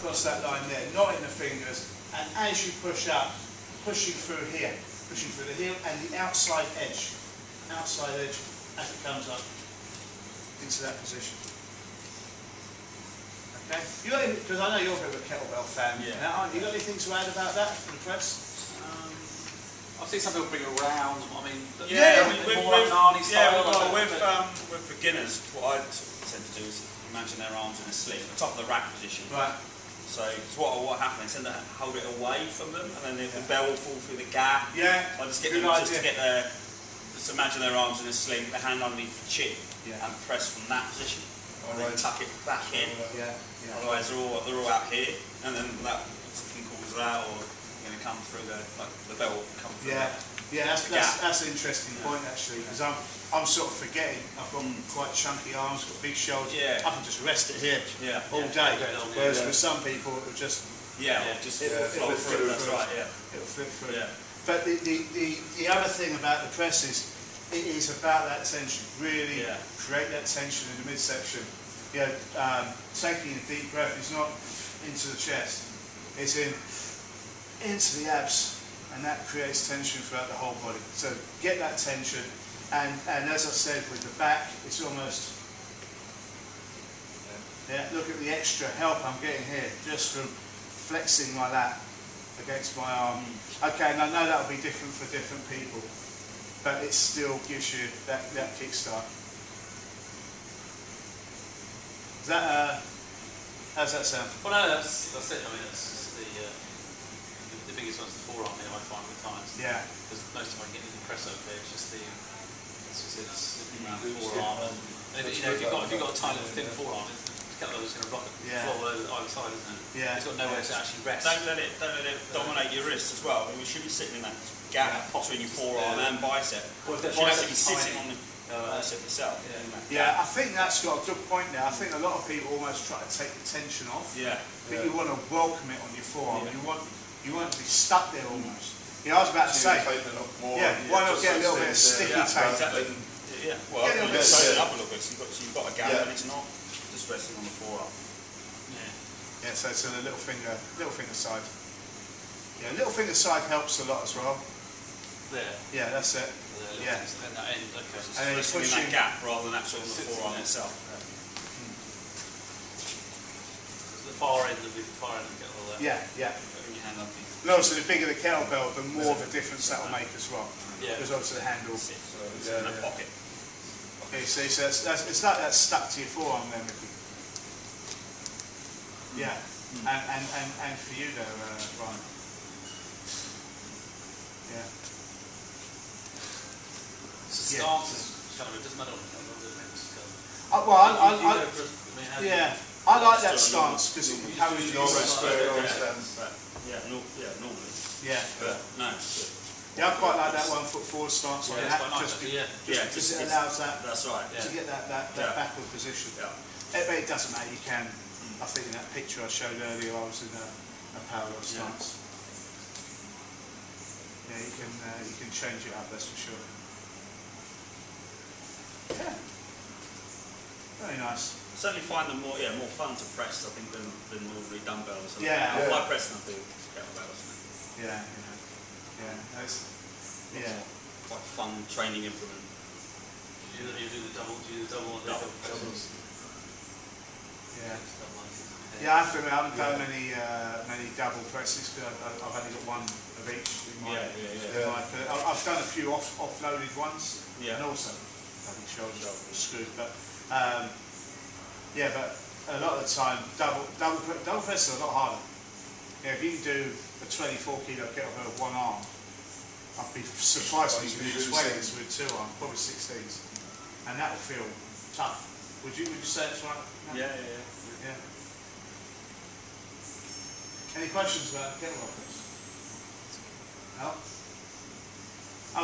across that line there, not in the fingers, and as you push up, pushing through here, pushing through the heel and the outside edge as it comes up into that position. Okay, because I know you're a bit of a kettlebell fan now, aren't you? Got anything to add about that for the press? I've seen some people bring it around. I mean, with beginners, what I tend to do is imagine their arms in a sling, the top of the rack position. Right. So what happens? I tend to hold it away from them, and then the bell will fall through the gap. Yeah. I just get them to get their, just imagine their arms in a sling, the hand underneath the chin, and press from that position, and then tuck it back in. Otherwise, they're all out here, and then that can cause that, or going to come through the bell will come through. That's an interesting point actually, because I'm sort of forgetting. I've got quite chunky arms, got big shoulders. I can just rest it here all day. Whereas with some people, it will just flow through. That's right. It'll flip through. But the other thing about the press is it is about that tension. Really create that tension in the midsection. Taking a deep breath is not into the chest. It's into the abs, and that creates tension throughout the whole body. So get that tension, and as I said, with the back, it's almost, look at the extra help I'm getting here, just from flexing like that against my arm. Okay, and I know that'll be different for different people, but it still gives you that kickstart. Is that, how's that sound? Well, no, that's it. I mean, that's just the biggest one's the forearm here, I find with times. Yeah. Because most of I get in the press over there, it's just around the forearm. And if you've got a tiny little thin forearm, the kettlebell is going to rock the floor over either side, isn't it? Yeah. It's got nowhere to actually rest. Don't let it dominate your wrist as well. I mean, we should be sitting in that gap between your forearm and bicep. Well, if you should actually be sitting on the bicep itself. Yeah, I think that's got a good point there. I think a lot of people almost try to take the tension off. But you want to welcome it on your forearm. You want to be stuck there almost. I was about to say, why not get a little bit of sticky tape? Exactly. Well, let's tighten it up a little bit. So you've got a gap, and it's not just resting on the forearm. So it's a little finger side. Little finger side helps a lot as well. There. That's it. And that end, okay. And then pushing in that gap rather than actually on the forearm itself. The far end of the kettlebell there. No, so the bigger the kettlebell, the more of a difference that will make as well. Because obviously the handle is in the pocket. Okay, see, so it's like that's stuck to your forearm there, Mickey. And for you there, Brian. So stance is kind of, it doesn't matter I like that stance because it encourages normally. I quite like that 1 foot forward stance on that, just because it allows that to get that backward position. But it doesn't matter, you can, I think in that picture I showed earlier, I was in a parallel stance. You can change it up, that's for sure. Very nice. I certainly find them more fun to press, I think, than ordinary dumbbells. I like pressing up the kettlebells. Quite fun training implement. You do the double. Doubles. I have to admit, I haven't done many double presses because I've only got one of each in my I've done a few offloaded ones, and also shoulder screws, but but a lot of the time double press is a lot harder. If you can do a 24 kilo kettlebell with one arm, I'd be surprised if you can do 20s with two arms, probably 16s, and that will feel tough. Would you say that's right? Yeah. Any questions about kettlebell press? No.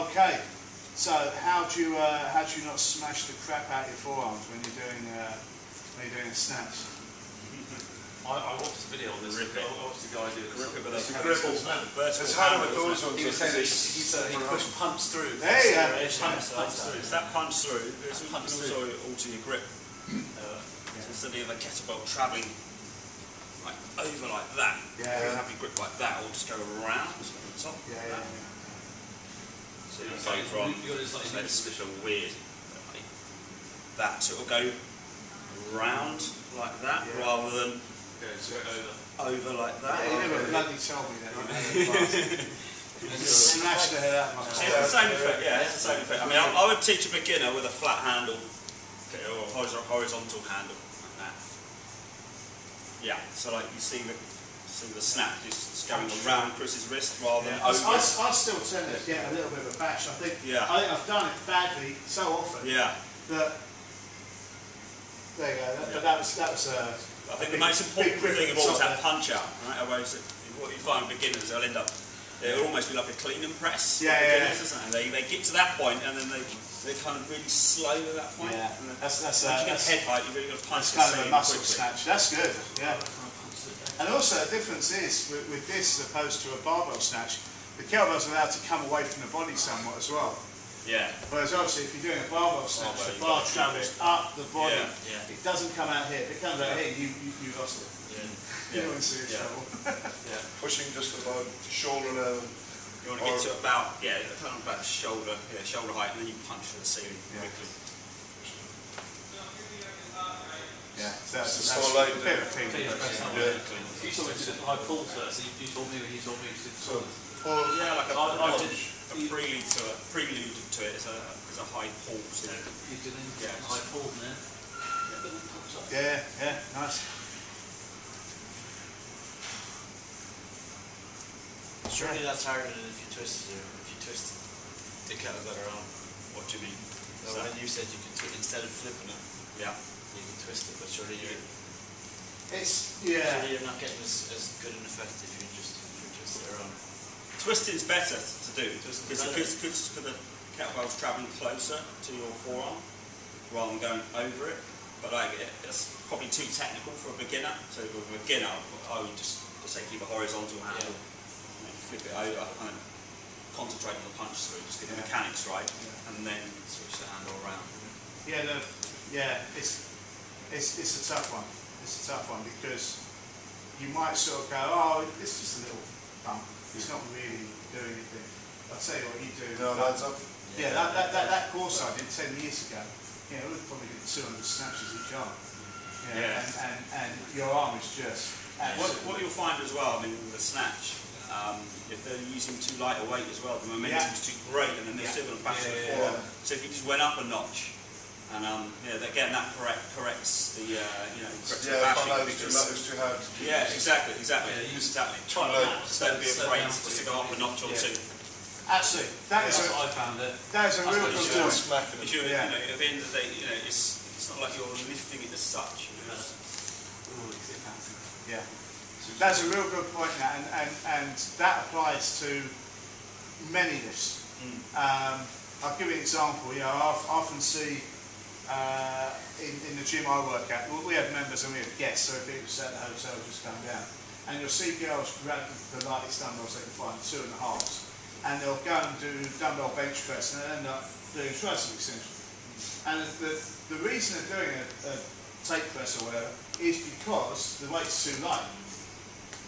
Okay. So how do you not smash the crap out of your forearms when you're doing a snatch? I watched a video on this. I watched the guy do it. It's hard with those ones. He was saying that he pushed punch through. There you go. It's that punch through. You can also alter your grip. So instead of the kettlebell travelling over grip like that, or just go around on the top. Yeah. So you go from, it's just a weird, like that, so it'll go round like that, rather than over like that. Yeah, you never bloody told me that. Smash the head out of my It's the same effect, yeah, it's the same effect. I mean, I would teach a beginner with a flat handle, or horizontal handle, like that. Yeah, so like you see the snap just going around Chris's wrist rather than over. I still tend to get a little bit of a bash. I think I've done it badly so often that there you go. But that was I think the most important thing of all is that punch out, right? Otherwise, what you find with beginners, they'll end up, it'll almost be like a clean and press. Yeah. And they get to that point and then they're kind of really slow at that point. Yeah, that's once you get head height, you've really got to punch kind of a muscle quickly. snatch. That's good. Yeah. And also the difference is with this as opposed to a barbell snatch, the kettlebell's allowed to come away from the body somewhat as well. Yeah. Whereas obviously if you're doing a barbell snatch, the bar travels up the body. Yeah. It doesn't come out here. If it comes out here, you lost it. You don't see trouble. Pushing just above shoulder level. You want to get to about shoulder height, and then you punch to the ceiling quickly. Yeah, that's a bit of a thing. You told me to do the high pulls first. You told me when you told me to do the like a prelude to it is a high pulse. You did high pulls there. Yeah, nice. Surely that's harder than if you twist the kettlebell around. What do you mean? No, when you said you could instead of flipping it, you can twist it, but surely you're not getting as good an effect if you twist it around. Twisting's better to do because the kettlebell's travelling closer to your forearm rather than going over it. But it's probably too technical for a beginner. So for a beginner, I would just say keep a horizontal handle. Flip it over, kind of concentrate on the punch through, just get the mechanics right, and then switch the handle around. It's a tough one. It's a tough one because you might sort of go, oh, it's just a little bump. It's not really doing anything. I'll tell you what you do. No, that's up. Yeah, that course I did 10 years ago, it would probably do 200 snatches each arm. And your arm is just. What you'll find as well, I mean, with the snatch. If they're using too light a weight as well, the momentum's too great, and then they're still going to bash the forearm. So if you just went up a notch, and again that corrects the corrects the bashing. It's too hard. Yeah, exactly. Try not don't be afraid just to go up a notch or two. Absolutely, that's what I found. That is a real good point. At the end of the day, it's not like you're lifting it as such. Yeah. That's a real good point now, and that applies to many lifts. I'll give you an example. I often see in the gym I work at, we have members and we have guests, so people stay at the hotel just come down, and you'll see girls grab the lightest dumbbells they can find, 2.5s, and they'll go and do dumbbell bench press, and they'll end up doing tricep extension. And the reason they're doing a take press or whatever is because the weight's too light.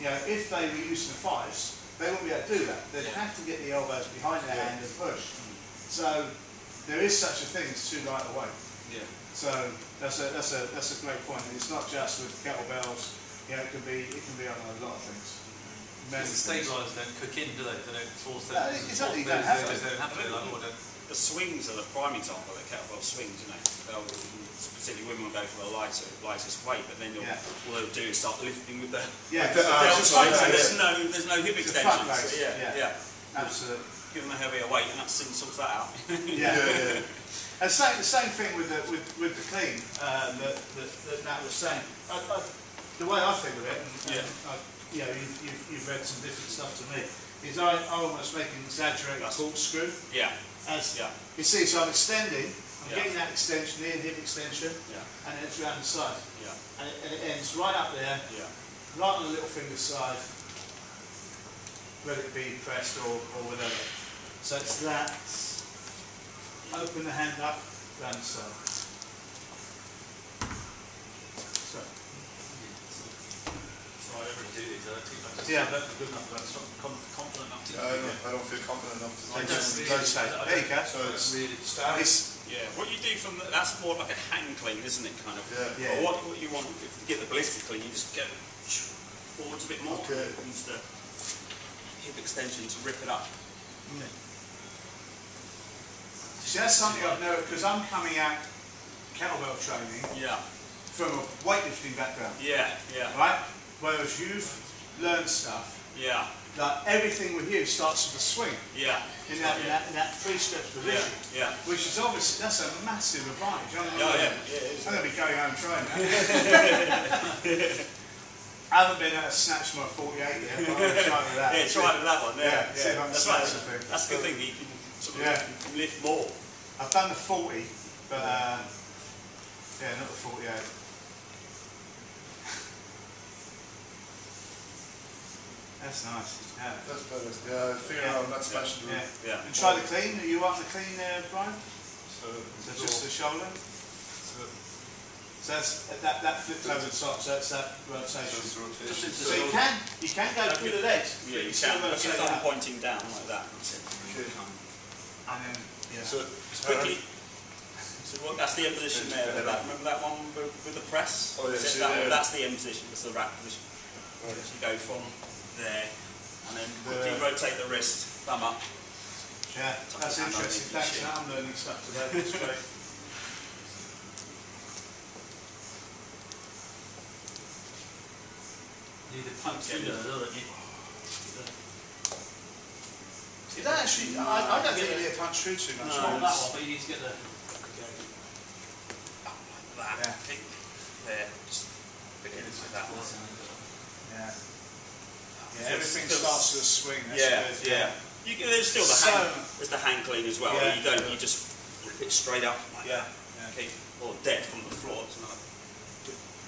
If they were using the 5s, they wouldn't be able to do that. They'd have to get the elbows behind their hand and push. So there is such a thing as too light a weight. Yeah. So that's a great point. And it's not just with kettlebells. It can be on a lot of things. The stabilisers don't cook in, do they? They don't force them. Exactly. They don't have to. The swings are the prime example. The kettlebell swings, particularly women will go for the lightest weight, but then all they'll do is start lifting with the delts, and there's no hip extension. Absolutely. Give them a heavier weight, and that sorts that out. And the same thing with the clean that Nat was saying. The way I think of it, and you've read some different stuff to me, is I almost make an exaggerated corkscrew. You see, so I'm extending. I'm getting that extension, the hip extension, and it's around the side. And it ends right up there, right on the little finger side, whether it be pressed or whatever. So it's that, open the hand up, round the side. So I never do these. I don't feel good enough about it. Confident enough to I don't feel confident enough to I do just it. rotate. There you go. So it's really Yeah, what you do from that's more like a hang clean, isn't it? Kind of. Yeah. But what you want if you get the ballistic clean, you just go forwards a bit more. Okay. Use the hip extension to rip it up. Yeah. See, that's something I've noticed because I'm coming at kettlebell training Yeah. from a weightlifting background, Yeah. Yeah. right? Whereas you've learned stuff, Yeah. like everything with you starts with a swing Yeah. in that three-step position, Yeah. which is obviously, that's a massive advantage. I'm Yeah. going to be going home trying that. I haven't been able to snatch my 48 yet, but I'm going to try with that. Yeah, try with that one. Yeah, see if I can That's snatch right. something. That's the good thing. You can sort of Yeah. lift more. I've done the 40, but yeah, not the 48. That's nice. Yeah. That's better. Yeah, figure out that smash. Yeah. Yeah. And try the clean. Are you up the clean there, Brian? So Just the shoulder. So that's that flips over the top. So that's that rotation. So you can go through the legs. Yeah, you still can. Look rotate your thumb that. pointing down like that. Okay. And then yeah. So Quickly. So that's the end position there. Remember that one with the press? Oh, yeah, That's the end position. That's the rack position. Right. So you go from there, and then quickly rotate the wrist, thumb up. Yeah, that's interesting. Thanks. I'm learning stuff today. That's great. You need to punch through there, don't you? You don't actually. I don't get really a punch through too much. Not that one, but you need to get the. That. Yeah. There. Just begin with that one. Yeah. Yeah. Everything starts with a swing. That's good. Yeah. You can, there's still the there's the hang clean as well. Yeah. You don't. You just rip it straight up like Yeah. that. Okay. Or dead from the floor.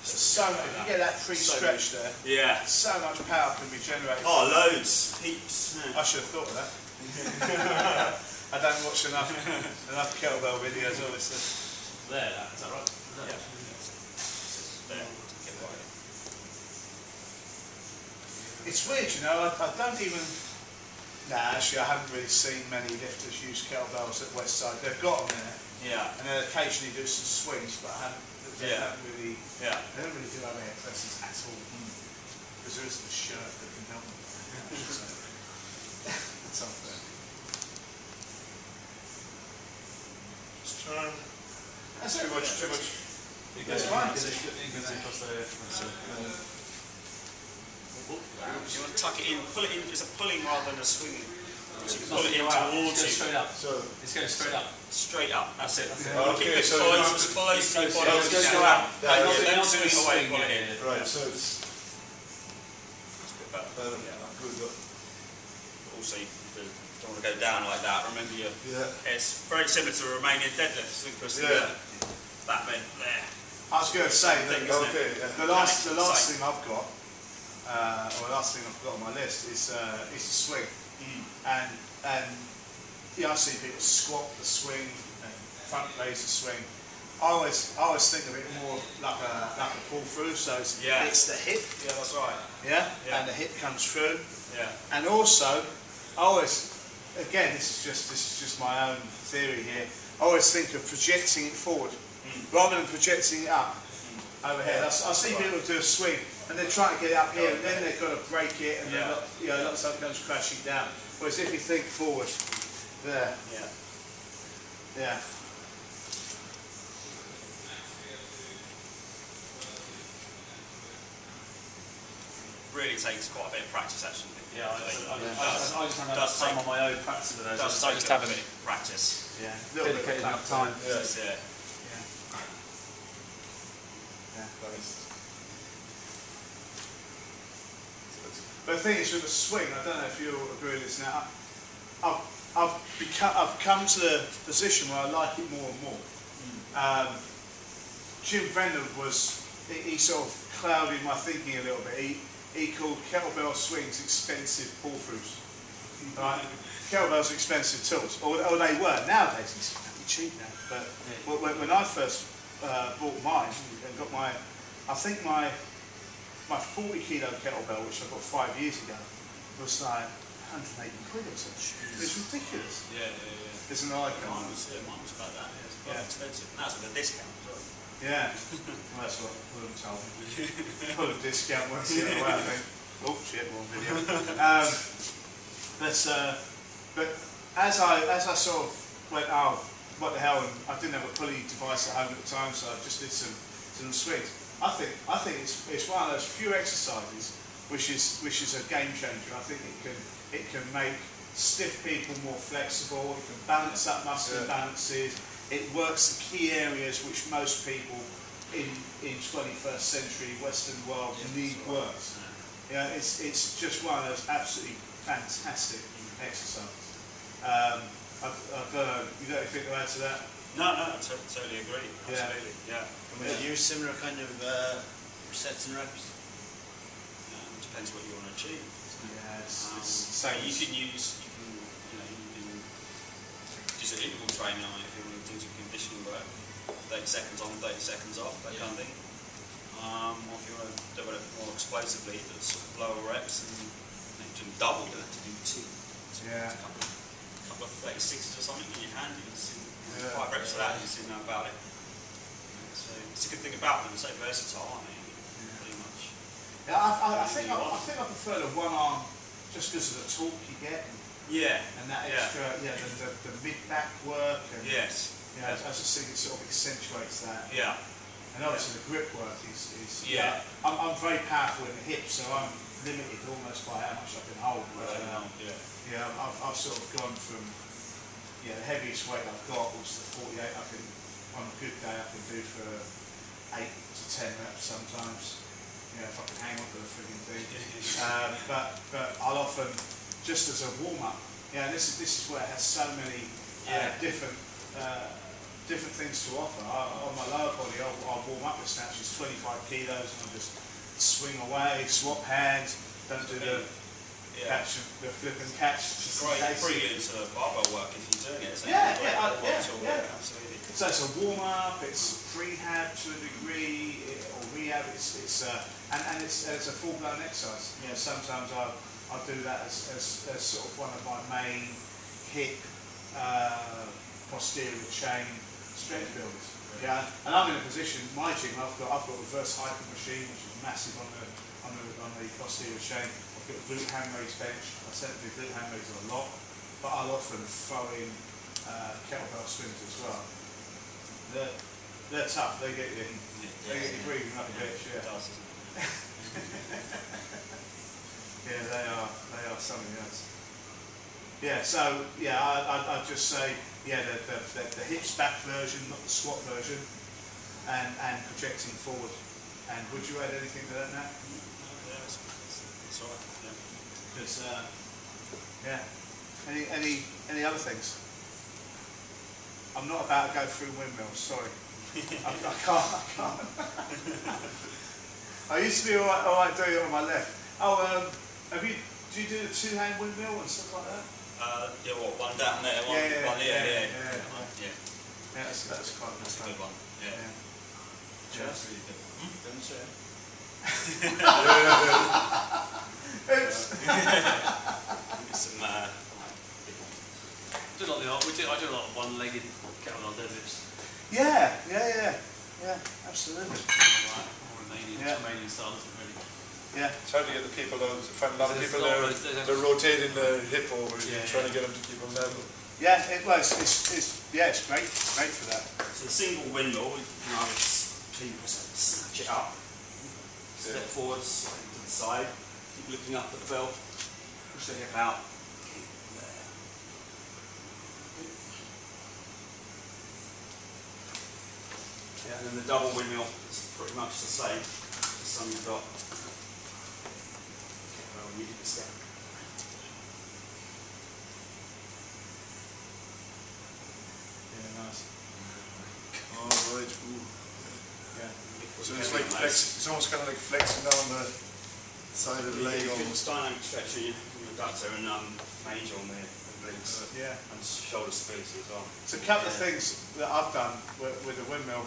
So if you get that pre-stretch there, Yeah. so much power can be generated. Oh, loads, heaps. Yeah. I should have thought of that. I don't watch enough kettlebell videos, obviously. There, is that right? Yeah. There. Get right. It's weird, you know. I don't even. Nah, actually, I haven't really seen many lifters use kettlebells at Westside. They've got them there, Yeah. and they occasionally do some swings, but I haven't. They don't really. Yeah. They don't really do overhead presses at all. Because there isn't a shirt that can help them. That's unfair. just turn. That's Too much. That's fine. You want to tuck it in, pull it in. It's a pulling rather than a swinging. So you pull it in towards you. Straight up. So It's going straight up. Straight up. That's it. okay, so Follows the body. It's going to go out. Don't swing away. Pull it in. right, so it's But better. yeah. Good. Also, you don't want to go down like that. Remember, it's very similar to a Romanian deadlift. Because that bent there. I was going to say that the last thing I've got, or the last thing I've got on my list is a swing, and yeah, I see people squat the swing and front raise the swing. I always think of it more like a pull through. So it's the hip. Yeah, that's right. Yeah, and the hip comes through. Yeah. And also, I always, again, this is just my own theory here. I always think of projecting it forward rather than projecting it up overhead. I see people do a swing and they're trying to get it up here, and then they've got to break it, and then lots of stuff comes crashing down. Whereas if you think forward, there, yeah. Really takes quite a bit of practice, actually. Yeah, I just haven't had time on my own practice with those. Does take just a haven't bit of practice. Yeah, dedicated enough time. Yeah. But the thing is, with the swing, I don't know if you'll agree with this now. I've come to the position where I like it more and more. Jim Brennan he sort of clouded my thinking a little bit. He called kettlebell swings expensive pull-throughs. Right? Kettlebells are expensive tools, or they were. Nowadays it's cheap now. But when I first bought mine and got I think my my 40 kilo kettlebell, which I got 5 years ago, was like 180 quid or something. It's ridiculous. Yeah, yeah, yeah. Isn't it like Mine was about that. Yeah, it's quite expensive. And that's with a discount as well. Yeah, well, that's what William told me. Full of discount once the other way, I think. Oh shit, one video. But as I sort of went, oh, what the hell, and I didn't have a pulley device at home at the time, so I just did some swings. I think it's one of those few exercises which is a game changer. I think it can make stiff people more flexible. It can balance up muscle imbalances. It works the key areas which most people in 21st century Western world need works. Yeah, it's just one of those absolutely fantastic exercises. I don't know. You got anything to add to that? No, I totally agree. Absolutely. Yeah. Can we use similar kind of sets and reps? Depends what you want to achieve. Yeah, so you can use an interval training on it if you want to do some conditioning work. 30 seconds on, 30 seconds off, that kind of thing. Or if you want to do it more explosively, that's sort of lower reps and do double, you have to do two. Yeah. A couple of 36s or something in your hand, you can see 5 reps of that, you see know about it. So it's a good thing about them, they're so versatile, aren't they? Pretty much. Yeah, I think I prefer the one arm just because of the torque you get. And that extra, the mid-back work. And, yes. Yeah, I just think it sort of accentuates that. Yeah. And obviously the grip work is I'm very powerful in the hips, so I'm limited almost by how much I can hold. But, I've sort of gone from the heaviest weight I've got was the 48. I can, on a good day, I can do for 8 to 10 reps sometimes. If I can hang on to the frigging thing. But I'll often, just as a warm-up, this is where it has so many different things to offer. On my lower body, I'll warm up with snatches, 25 kilos, and I'll just swing away, swap hands, don't do the catch, the flip and catch. Pretty into barbell work if you're doing it. Absolutely. So it's a warm-up, it's prehab to a degree, or rehab. It's a full-blown exercise. Sometimes I'll do that as sort of one of my main hip, posterior chain strength builders. And I'm in a position. My gym, I've got reverse hyper machine, which is massive on the posterior chain. I've got a glute hand raise bench. I tend to do glute hand raises a lot, but I'll often throw in kettlebell swings as well. They're tough. They get you breathing like a bitch. Yeah, they are something else. So I'd just say the hips back version, not the squat version, and projecting forward. And would you add anything to that, Nat? That's all right. Because any other things? I'm not about to go through windmills. Sorry, I can't. I used to be all right doing it on my left. Do you do the 2-hand windmill and stuff like that? One down there, one here. That's quite a good one. That's really good. Don't say it. I do a lot of one-legged kettlebell deadlifts. Yeah, absolutely. Romanian style, isn't it, really? Yeah. It's hard to get the people, find a lot of people they're rotating the hip over, trying to get them to keep them level. Yeah, it's great for that. So the single windmill, you can either snatch it up, step forwards to the side, keep looking up at the bell, push the hip out, keep there. And then the double windmill is pretty much the same. This one you've got. When you do the step. Nice. Oh, right. Ooh. So it's like it's almost kind of like flexing down the side of the leg almost. Dynamic stretching your adductor and major on the glutes. And shoulder stability as well. So a couple of things that I've done with the windmill.